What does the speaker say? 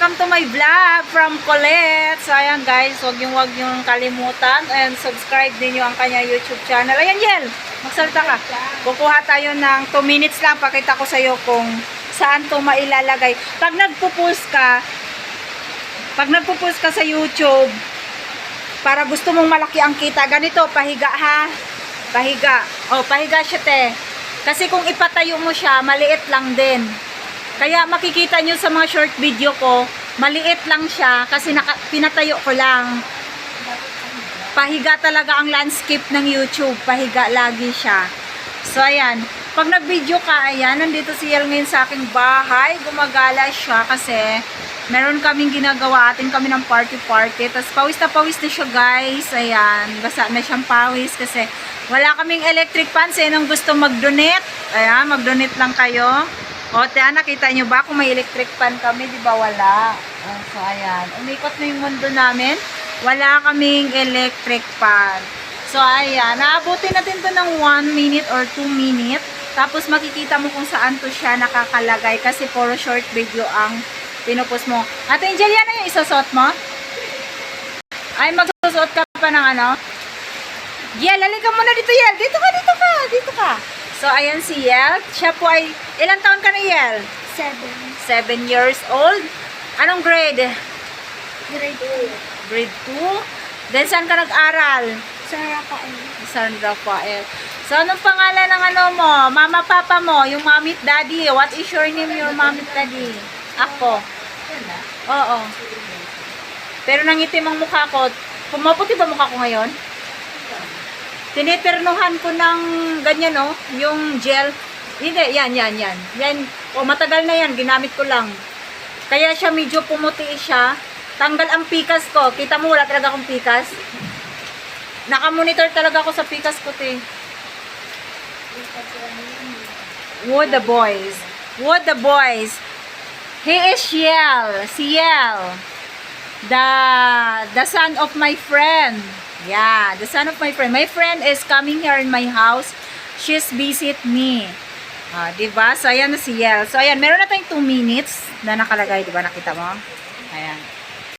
welcome to my vlog from Colette. So ayan guys, wag yung kalimutan and subscribe din yung ang kanya YouTube channel. Ayan Yel, magsalita ka. Kukuha tayo ng 2 minutes lang, pakita ko sa iyo kung saan to mailalagay. Pag nagpo-post ka sa YouTube, para gusto mong malaki ang kita, ganito, pahiga ha. Pahiga. Oh, pahiga siya te. Kasi kung ipatayo mo siya, maliit lang din. Kaya makikita nyo sa mga short video ko, maliit lang siya kasi pinatayo ko lang. Pahiga talaga ang landscape ng YouTube. Pahiga lagi siya. So, ayan. Pag nag-video ka, ayan, nandito si Yel ngayon sa aking bahay. Gumagala siya kasi meron kaming ginagawa. Atin kami ng party-party. Tapos pawis na siya, guys. Ayan. Basa na siyang pawis kasi wala kaming electric fan. Sinong gusto mag-donate? Ayan, mag-donate lang kayo. O, tiyan, nakita nyo ba kung may electric fan kami? Di ba wala? So, ayan. Umikot na yung mundo namin. Wala kaming electric fan. So, ayan. Naabutin natin to ng 1 minute or 2 minutes. Tapos, makikita mo kung saan to siya nakakalagay. Kasi puro short video ang pinupost mo. Ate Angel, yan na yung isusot mo? Ay, magsusuot ka pa ng ano? Yel, halika muna dito, Yel. Dito ka. So, ayan si Yel. Siya po ay, ilang taon ka na, Yel? 7. 7 years old. Anong grade? Grade 2. Grade 2. Then, saan ka nag-aral? Sa Rafael. San Rafael. So, anong pangalan ng ano mo? Mama, papa mo? Yung mommy at daddy. What is your name, your mommy at daddy? Ako. Oo. Pero nangitim ang mukha ko. Pumaputi ba mukha ko ngayon? Tiniternuhan ko ng ganyan, no? Yung gel. Hindi, yan. O, matagal na yan. Ginamit ko lang. Kaya siya medyo pumuti siya. Tanggal ang pikas ko. Kita mo, wala talaga akong pikas. Nakamonitor talaga ako sa pikas ko, te. Wood the boys. He is Yel. Si Yel. The son of my friend. Yeah, the son of my friend. My friend is coming here in my house. She's visit me. Diba? So, ayan na si Yel. So, ayan. Meron na tayong 2 minutes na nakalagay. Diba? Nakita mo? Ayan.